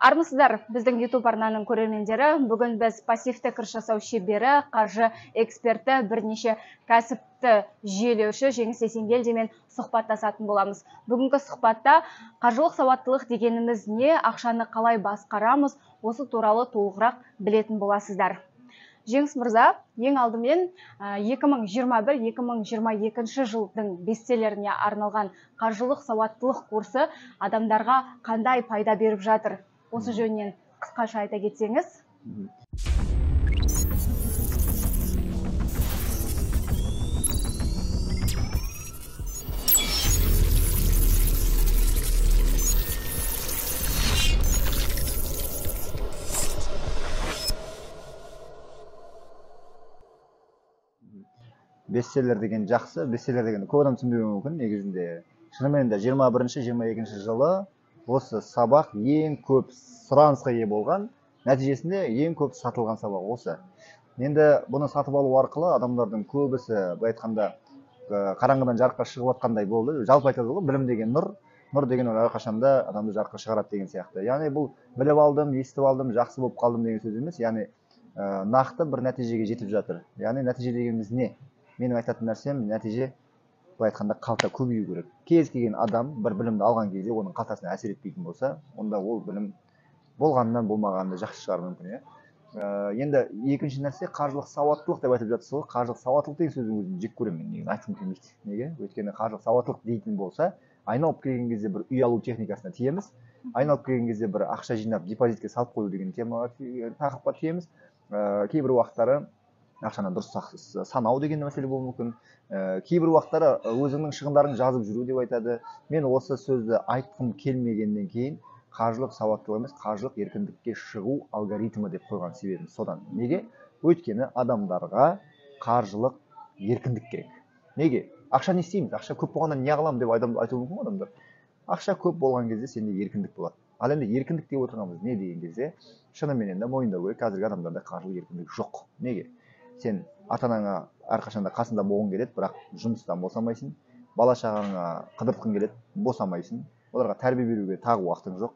Армысыздар, біздің YouTube арнаның көрермендері. Бүгін біз пассивті кіріс жасау шебері, қаржы эксперті, бірнеше кәсіпті жүйелеуші Жеңіс Есенгелдімен сұхбаттасатын боламыз. Бүгінгі сұхбатта қаржылық сауаттылық дегеніміз не, ақшаны қалай басқарамыз, осы туралы толығырақ білетін боласыздар. Жеңіс мырза, ең алдымен 2021-2022 жылдың бестселлеріне арналған қаржылық сауаттылық курсы адамдарға қандай пайда беріп жатыр? Осы жөнінен қысқаша айта кетсеңіз. Бестселлер деген жақсы, бестселлер деген көп адам түсінбеуі мүмкін. Негізінде шынымен де 21-22 жылы осы сабақ ең көп сұранысқа ие болған, нәтижесінде ең көп сатылған сабақ осы. Енді бұны сатып алу арқылы адамдардың көбісі, былай айтқанда, қараңғыдан жарыққа шығып жатқандай болды. Жалпы айтады ғой, білім деген нұр, нұр деген ол әрқашанда адамды жарыққа шығарады деген сияқты. Яғни бұл біліп алдым, естіп алдым, жақсы болып қалдым деген сөз емес. Яғни нақты бір нәтижеге жетіп жатыр. Яғни нәтиже дегеніміз не? Менің айтатын нәрсем, нәтиже былай айтқанда қалта көбею керек. Кез келген адам бір білімді алған кезде оның қалтасына әсер етпейтін болса, онда ол білім болғаннан болмағанды жақсы шығар мүмкін. Енді екінші нәрсе қаржылық сауаттылық деп айтып жатсыз ғой. Қаржылық сауаттылық деген сөздің өзін жек көремін, негізі айтқым келмейді. Неге? Өйткені қаржылық сауаттылық дейтін болса, айналып келген кезде бір үй алу техникасына тиеміз, айналып келген кезде бір ақша жинап депозитке салып қою деген тақырыпқа тиеміз. Кейбір уақыттары ақшаны дұрыс санау деген мәселе болуы мүмкін. Кейбір уақыттары өзіңнің шығындарың жазып жүру деп айтады. Мен осы сөзді айтқым келмегеннен кейін қаржылық сауаттылық емес, қаржылық еркіндікке шығу алгоритмі деп қойған себебім содан. Неге? Өйткені адамдарға қаржылық еркіндік керек. Неге? Ақша не істейміз? Ақша көп болғанда не қыламын деп айтуы мүмкін адамдар. Ақша көп болған кезде сенде еркіндік болады. Ал енді еркіндік деп отырғанымыз не деген кезде, шынымен де мойындау керек, қазіргі адамдарда қаржылық еркіндік жоқ. Неге? Сен ата-анаңа әрқашанда қасында болғың келеді, бірақ жұмыстан босамайсың. Бала шағаңа қыдыртқың келеді, босамайсың. Оларға тәрбие беруге тағы уақытың жоқ.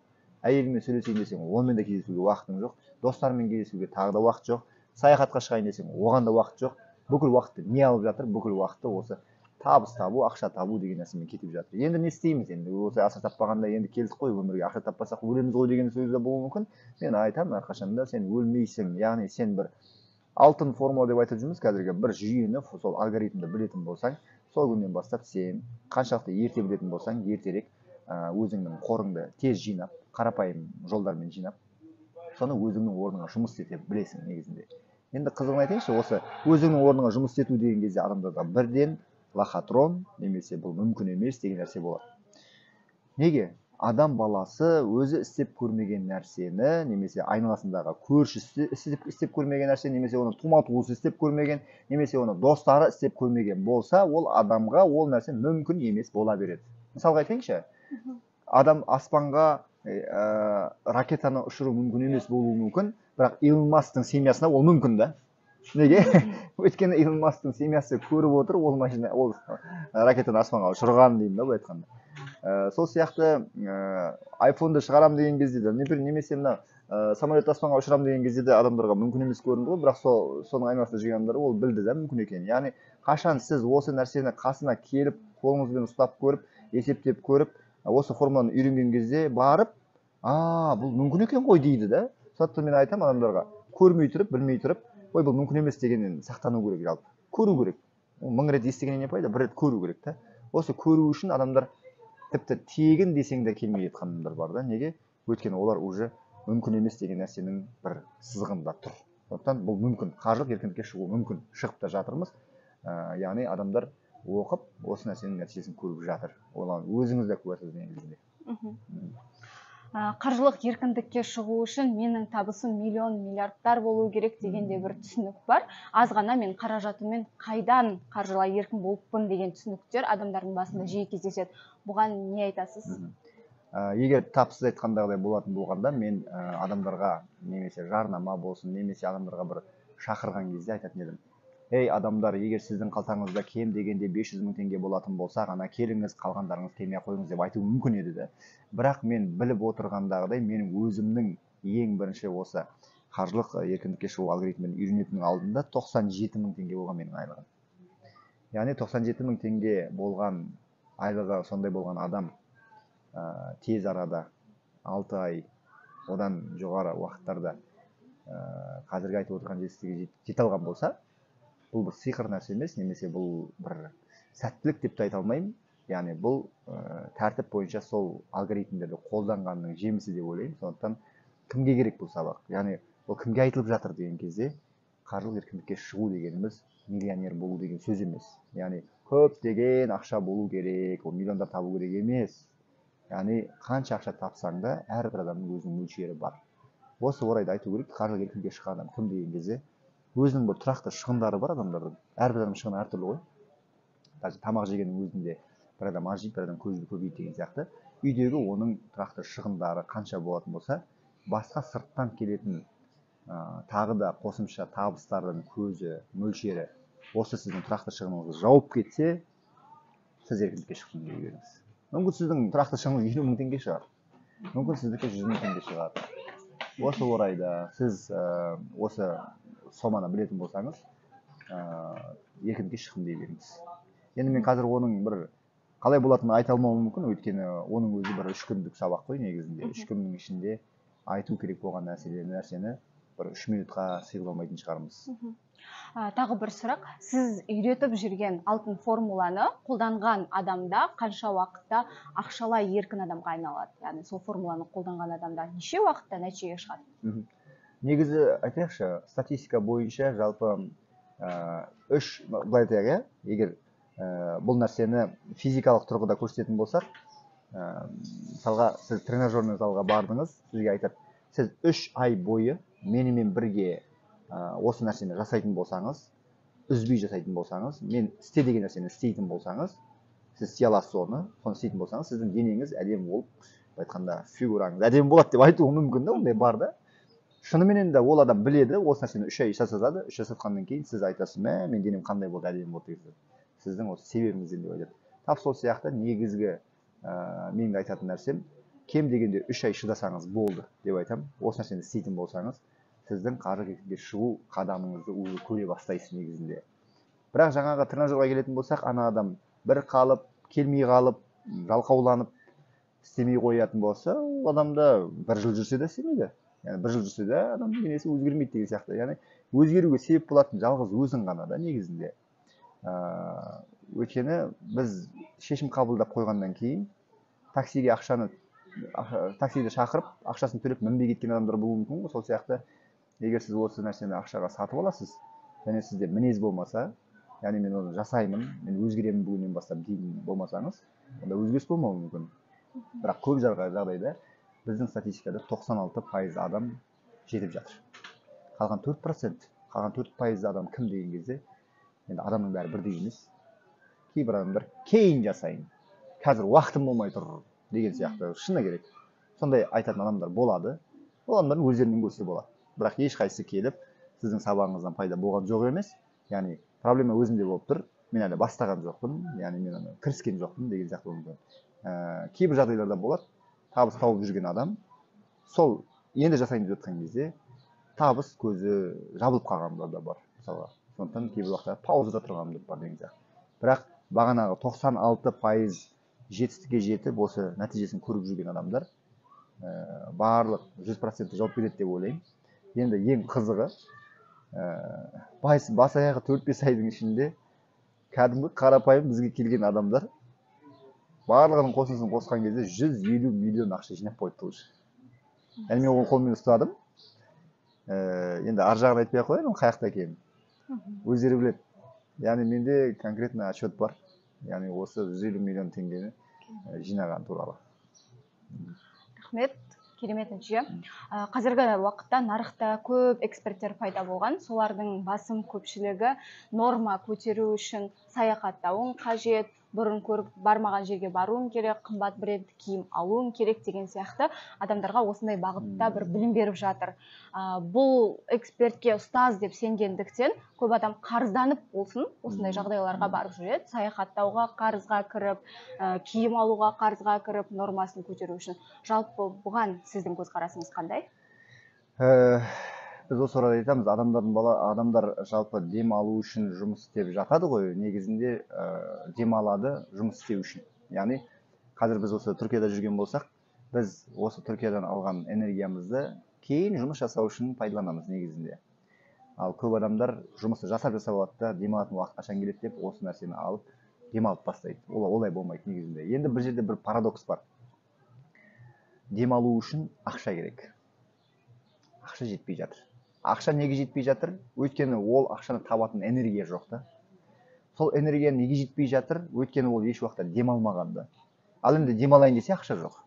Әйеліңмен сөйлесейін десең, онымен де кездесуге уақытың жоқ. Достармен кездесуге тағы да уақыт жоқ. Саяхатқа шығайын десең, оған да уақыт жоқ. Бүкіл уақытты не алып жатыр? Бүкіл уақытты осы табыс табу, ақша табу деген нәрсемен кетіп жатыр. Енді не істейміз? Енді осы ақша таппағанда енді келдік қой өмірге, ақша таппасақ өлеміз ғой деген сөз де болуы мүмкін. Мен айтамын, әрқашанда сен өлмейсің. Яғни сен бір алтын формула деп айтып жүрміз қазіргі бір жүйені, сол алгоритмді білетін болсаң, сол күннен бастап сен қаншалықты ерте білетін болсаң, ертерек өзіңнің қорыңды тез жинап, қарапайым жолдармен жинап, соны өзіңнің орныңа жұмыс ете білесің негізінде. Енді қызығын айтайыншы, осы өзіңнің орныңа жұмыс ету деген кезде адамдарда бірден лохотрон немесе бұл мүмкін емес деген нәрсе болады. Неге? Адам баласы өзі істеп көрмеген нәрсені, немесе айналасындағы көршісі істеп көрмеген нәрсе, немесе оны тума-туысы істеп көрмеген, немесе оны достары істеп көрмеген болса, ол адамға ол нәрсе мүмкін емес бола береді. Мысалға айтайыншы, адам аспанға ракетаны ұшыру мүмкін емес болуы мүмкін, бірақ Илон Масктың семьясына ол мүмкін да. Неге? Өйткені Илон Масктың семьясы көріп отыр, ол машина, ол ракетаны аспанға ұшырған деймін да, бұл айтқанда. Сол сияқты айфонды шығарам деген кезде де, немесе мына самолет аспанға ұшырам деген кезде де адамдарға мүмкін емес көрінді ғой, бірақ соның айналасында жүрген адамдар ол білді да мүмкін екенін. Яғни қашан сіз осы нәрсені қасына келіп, қолыңызбен ұстап көріп, есептеп көріп, осы формуланы үйренген кезде барып, бұл мүмкін екен ғой дейді да. Сондықтан мен айтамын адамдарға, көрмей тұрып, білмей тұрып, ой, бұл мүмкін емес дегеннен сақтану керек, жалпы. Көру керек. 1000 рет естігеннен не пайда, бір рет көру керек та. Осы көру үшін адамдар тіпті тегін десең де келмей жатқан адамдар бар да. Неге? Өйткені олар уже мүмкін емес деген нәрсенің бір сызығында тұр. Сондықтан бұл мүмкін. Қаржылық еркіндікке шығу мүмкін. Шығып та жатырмыз. Яғни адамдар оқып, осы нәрсенің нәтижесін көріп жатыр. Олар өзіңіз де көресіз негізінде. Қаржылық еркіндікке шығу үшін менің табысым миллион, миллиардтар болу керек дегенде бір түсінік бар. Аз ғана мен қаражатыммен қайдан қаржылай еркін болыппын деген түсініктер адамдардың басында жиі кездеседі. Бұған не айтасыз? Егер тапсыз айтқандағыдай болатын болғанда, мен адамдарға немесе жарнама болсын, немесе адамдарға бір шақырған кезде айтатын едім. ей адамдар, егер сіздің қалтаңызда кем дегенде 500 мың теңге болатын болса ғана келіңіз, қалғандарыңыз келмей қойыңыз деп айту мүмкін еді де. Бірақ мен біліп отырғандағыдай, менің өзімнің ең бірінші осы қаржылық еркіндікке шығу алгоритмін үйренетінің алдында 97 мың теңге болған менің айлығым. Яғни 97 мың теңге болған айлығы сондай болған адам тез арада 6 ай одан жоғары уақыттарда қазіргі айтып отырған жетістікке жете алған болса, бұл бір сиқыр нәрсе емес, немесе бұл бір сәттілік деп те айта алмаймын. Яғни бұл тәртіп бойынша сол алгоритмдерді қолданғанның жемісі деп ойлаймын. Сондықтан кімге керек бұл сабақ? Яғни ол кімге айтылып жатыр деген кезде, қаржылық еркіндікке шығу дегеніміз миллионер болу деген сөз емес. Яғни көптеген ақша болу керек, ол миллиондар табу керек емес. Яғни қанша ақша тапсаң да әрбір адамның өзінің мөлшері бар. Осы орайда айту керек, қаржылық еркіндікке шыққан адам кім деген кезде өзінің бір тұрақты шығындары бар адамдардың. Әрбір адамның шығыны әртүрлі ғой. Даже тамақ жегеннің өзінде бір адам аз жейді, бір адам көбейді деген сияқты. Үйдегі оның тұрақты шығындары қанша болатын болса, басқа сырттан келетін тағы да қосымша табыстардың көзі, мөлшері осы сіздің тұрақты шығыныңызды жауып кетсе, сіз еркіндікке шықтыңыз дей беріңіз. Мүмкін сіздің тұрақты шығыныңыз 50 мың теңге шығар. Мүмкін сіздікі 100 мың теңге шығар. Осы орайда сіз осы соманы білетін болсаңыз, еркіндікке шықтым дей беріңіз. Енді мен қазір оның бір қалай болатынын айта алмауым мүмкін, өйткені оның өзі бір 3 күндік сабақ қой негізінде. 3 күннің ішінде айту керек болған нәрсені бір 3 минутқа сыйғыза алмайтын шығармыз. Тағы бір сұрақ, сіз үйретіп жүрген алтын формуланы қолданған адамда қанша уақытта ақшалай еркін адамға айналады? Яғни сол формуланы қолданған адамда неше уақытта нәтижеге шығады? Негізі айтайықшы, статистика бойынша жалпы былай айтайық, егер бұл нәрсені физикалық тұрғыда көрсететін болсақ, мысалға сіз тренажерный залға бардыңыз, сізге айтады, сіз 3 ай бойы менімен бірге осы нәрсені жасайтын болсаңыз, үзбей жасайтын болсаңыз, мен істе деген нәрсені істейтін болсаңыз, сіз істей аласыз соны істейтін болсаңыз, сіздің денеңіз әдемі болып, айтқанда фигураңыз әдемі болады деп айтуы мүмкін да, ондай бар да. Шынымен де ол адам біледі, осы нәрсені 3 ай жасатады, 3 жасатқаннан кейін сіз айтасыз, мен денем қандай болды, әдемі болды деген. Сіздің осы себебіңізден деп айтады. Тап сол сияқты негізгі менің айтатын нәрсем, кем дегенде 3 ай шыдасаңыз болды деп айтамын. Осы нәрсені істейтін болсаңыз, сіздің қаржылық еркіндікке шығу қадамыңызды өзі көре бастайсыз негізінде. Бірақ жаңағы тренажерға келетін болсақ, ана адам бір қалып, келмей қалып, жалқауланып, істемей қоятын болса, ол адамда 1 жыл жүрсе де істемейді. Яғни 1 жыл жүрсе де адамның денесі өзгермейді деген сияқты. Яғни өзгеруге себеп болатын жалғыз өзің ғана да негізінде. Өйткені біз шешім қабылдап қойғаннан кейін таксиде шақырып, ақшасын төлеп мінбей кеткен адамдар болуы мүмкін ғой. Сол сияқты егер сіз осы нәрсені ақшаға сатып аласыз, және сізде мінез болмаса, яғни мен оны жасаймын, мен өзгеремін бүгіннен бастап дейтін болмасаңыз, онда өзгеріс болмауы мүмкін. Бірақ көп жағдайда біздің статистикада 96% адам жетіп жатыр. Қалған 4% адам кім деген кезде, енді адамның бәрі бірдей емес. Кейбір адамдар кейін жасайын, қазір уақытым болмай тұр деген сияқты шыны керек. Сондай айтатын адамдар болады. Ол адамдардың өздерінің көзі болады. Бірақ ешқайсысы келіп, сіздің сабағыңыздан пайда болған жоқ емес. Яғни проблема өзімде болып тұр. Мен әлі бастаған жоқпын, яғни мен кіріскен жоқпын деген сияқты мүмкін. Кейбір жағдайларда болады, табыс тауып жүрген адам, сол енді жасайын деп жатқан кезде табыс көзі жабылып қалғандар да бар, мысалға. Сондықтан кейбір уақытта паузада тұрғандар бар деген сияқты. Бірақ бағанағы 96% жетістікке жетіп, осы нәтижесін көріп жүрген адамдар барлық 100% жауап береді деп ойлаймын. Енді ең қызығы, бас аяғы 4-5 айдың ішінде кәдімгі қарапайым бізге келген адамдар барлығының қосындысын қосқан кезде 150 миллион ақша жинап қойды уже. Яғни мен оны қолмен ұстадым. Енді ар жағын айтпай ақ қояйын, қай жақта екенін. Өздері біледі. Яғни менде конкретно отчет бар. Яғни осы 150 миллион теңгені жинаған туралы. Рахмет, керемет нәтиже. Қазіргі уақытта нарықта көп эксперттер пайда болған. Солардың басым көпшілігі норма көтеру үшін саяхаттауын қажет, бұрын көріп бармаған жерге баруың керек, қымбат бренд киім алуың керек деген сияқты адамдарға осындай бағытта бір білім беріп жатыр. Бұл экспертке ұстаз деп сенгендіктен көп адам қарызданып болсын осындай жағдайларға барып жүреді. Саяхаттауға қарызға кіріп, киім алуға қарызға кіріп, нормасын көтеру үшін. Жалпы бұған сіздің көзқарасыңыз қандай? Біз осы орайда айтамыз, адамдар жалпы дем алу үшін жұмыс істеп жатады ғой, негізінде демалады жұмыс істеу үшін. Яғни қазір біз осы Түркияда жүрген болсақ, біз осы Түркиядан алған энергиямызды кейін жұмыс жасау үшін пайдаланамыз негізінде. Ал көп адамдар жұмысты жасап алады да, демалатын уақыт қашан келеді деп осы нәрсені алып демалып бастайды. Олай болмайды негізінде. Енді бір жерде бір парадокс бар. Демалу үшін ақша керек. Ақша жетпей жатыр. Ақша неге жетпей жатыр? Өйткені ол ақшаны табатын энергия жоқ та. Сол энергия неге жетпей жатыр? Өйткені ол еш уақытта демалмағанда. Ал енді демалайын десе ақша жоқ.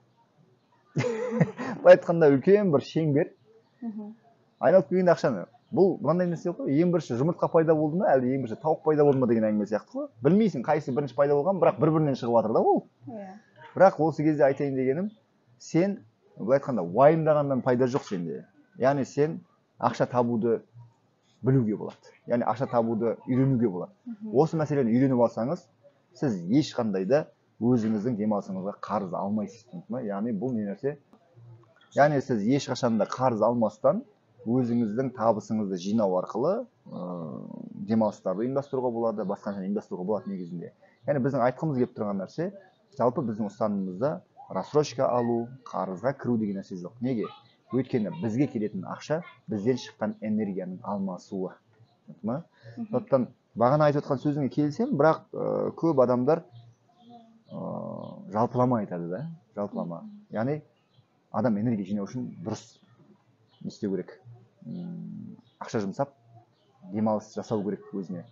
Былай айтқанда үлкен бір шеңбер. Айналып келгенде ақшаны. Бұл мынандай нәрсе ғой. Ең бірінші жұмыртқа пайда болды ма, әлде ең бірінші тауық пайда болды ма деген әңгіме сияқты ғой. Білмейсің қайсы бірінші пайда болған, бірақ бір-бірінен шығып жатыр да ол. Бірақ осы кезде айтайын дегенім, сен былай айтқанда уайымдағаннан пайда жоқ сенде. Яғни сен ақша табуды білуге болады. Яғни ақша табуды үйренуге болады. Осы мәселені үйреніп алсаңыз, сіз ешқандай да өзіңіздің демалысыңызға қарыз алмайсыз. Яғни бұл не нәрсе? Яғни сіз ешқашан да қарыз алмастан өзіңіздің табысыңызды жинау арқылы демалыстарды ұйымдастыруға болады, басқа нәрсені ұйымдастыруға болады негізінде. Яғни біздің айтқымыз келіп тұрған нәрсе, жалпы біздің ұстанымымызда рассрочка алу, қарызға кіру деген нәрсе жоқ. Неге? Өйткені бізге келетін ақша бізден шыққан энергияның алмасуы. Сондықтан бағана айтып отқан сөзіңе келсем, бірақ көп адамдар жалпылама айтады да, жалпылама. Яғни адам энергия жинау үшін дұрыс не істеу керек. Ақша жұмсап, демалыс жасау керек өзіне.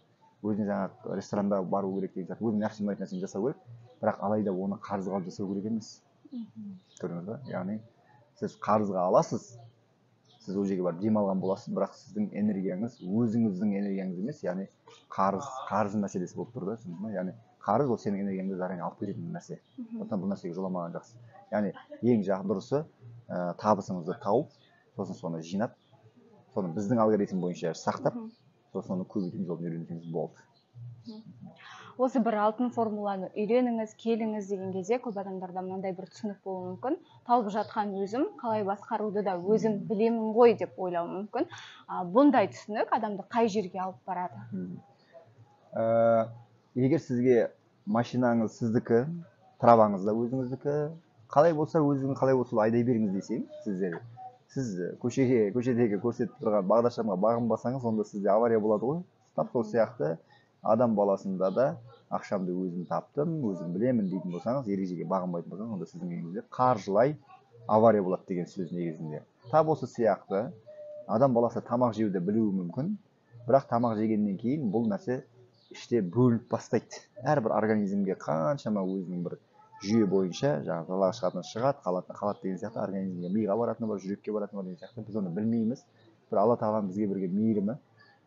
Өзіне жаңа ресторанда бару керек деген сияқты, өзіне жақсы ұнайтын нәрсені жасау керек, бірақ алайда оны қарызға алып жасау керек емес. Көрдіңіз ба? Яғни сіз қарызға аласыз, сіз ол жерге барып демалған боласыз, бірақ сіздің энергияңыз өзіңіздің энергияңыз емес, яғни қарыз мәселесі болып тұр да, яғни қарыз ол сенің энергияңды заранее алып кететін нәрсе. Сондықтан бұл нәрсеге жоламаған жақсы. Яғни ең дұрысы табысыңызды тауып, сосын соны жинап, соны біздің алгоритм бойынша сақтап, сосын соны көбейтудің жолын үйренсеңіз болды. Осы бір алтын формуланы үйреніңіз, келіңіз деген кезде көп адамдарда мынандай бір түсінік болуы мүмкін. Талып жатқан өзім, қалай басқаруды да өзім білемін ғой деп ойлауы мүмкін. Бұндай түсінік адамды қай жерге алып барады? Егер сізге машинаңыз сіздікі, трабаңыз да өзіңіздікі, қалай болса өзіңіз қалай болса айдай беріңіз десең, сіз көшедегі көрсетіп тұрған бағдаршамға бағынбасаңыз, онда сізде авария болады ғой. Тап сол сияқты адам баласында да ақшамды өзім таптым, өзім білемін дейтін болсаңыз, ережеге бағынбайтын болсаңыз, онда сіздің үйіңізде қаржылай авария болады деген сөз негізінде. Тап осы сияқты адам баласы тамақ жеуді білуі мүмкін, бірақ тамақ жегеннен кейін бұл нәрсе іште бөлініп бастайды. Әрбір организмге қаншама өзінің бір жүйе бойынша, жаңағы далаға шығатыны шығады, қалады деген сияқты, организмге миға баратыны бар, жүрекке баратыны бар деген сияқты, біз оны білмейміз. Бір Алла тағаланың бізге берген мейірімі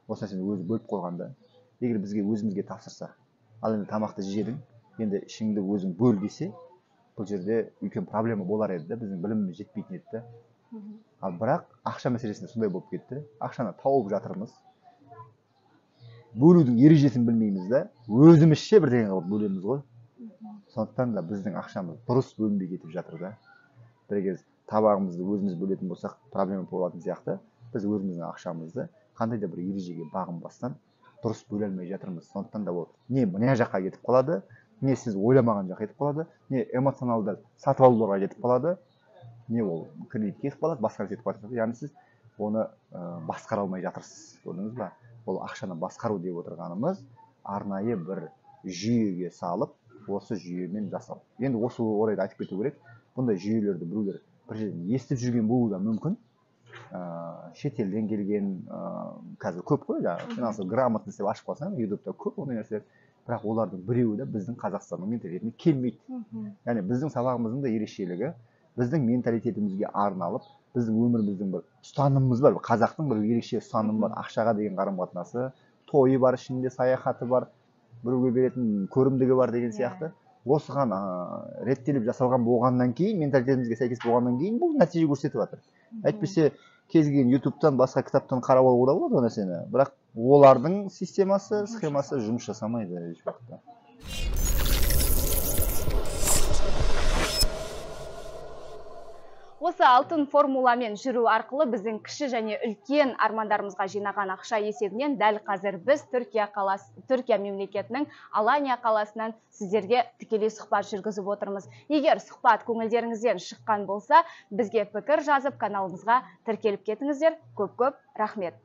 осы нәрсені өзі бөліп қойғанда, егер бізге өзімізге тапсырса, ал енді тамақты жедің, енді ішіңді өзің бөл десе, бұл жерде үлкен проблема болар еді, біздің біліміміз жетпейтін еді. Ал бірақ ақша мәселесінде сондай болып кетті. Ақшаны тауып жатырмыз. Бөлудің ережесін білмейміз да, өзімізше бірдеңе қылып бөлеміз ғой. Сондықтан да біздің ақшамыз дұрыс бөлінбей кетіп жатыр да. Бір кез табағымызды өзіміз бөлетін болсақ, проблема болатын сияқты, біз өзіміздің ақшамызды қандай да бір ережеге бағынбастан дұрыс бөле алмай жатырмыз. Сондықтан да ол не мына жаққа кетіп қалады, не сіз ойламаған жаққа кетіп қалады, не эмоционалды сатып алуларға кетіп қалады, не ол кредитке кетіп қалады, басқа кетіп қалады. Яғни сіз оны басқара алмай жатырсыз. Көрдіңіз ба? Ол ақшаны басқару деп отырғанымыз арнайы бір жүйеге салып, осы жүйемен жасау. Енді осы орайда айтып кету керек, бұндай жүйелерді біреулер бір жерден естіп жүрген болуы да мүмкін. Шетелден келген, қазір көп қой, финансовый грамотность деп ашып қалсаң, ютубта көп ондай нәрселер, бірақ олардың біреуі де біздің Қазақстанның менталитетіне келмейді. Яғни біздің сабағымыздың да ерекшелігі, біздің менталитетімізге арналып, біздің өміріміздің бір ұстанымымыз бар, қазақтың бір ерекше ұстанымы бар, ақшаға деген қарым-қатынасы, тойы бар, ішінде саяхаты бар, біреуге беретін көрімдігі бар деген сияқты. Осыған реттеліп жасалған болғаннан кейін, менталитетімізге сәйкес болғаннан кейін бұл нәтиже көрсетіп жатыр. Әйтпесе кез келген ютубтан басқа кітаптан қарап алуға болады ол нәрсені, бірақ олардың системасы, схемасы жұмыс жасамайды еш уақытта. Осы алтын формуламен жүру арқылы біздің кіші және үлкен армандарымызға жинаған ақша есебінен дәл қазір біз Түркия мемлекетінің Алания қаласынан сіздерге тікелей сұхбат жүргізіп отырмыз. Егер сұхбат көңілдеріңізден шыққан болса, бізге пікір жазып каналымызға тіркеліп кетіңіздер. Көп-көп рахмет.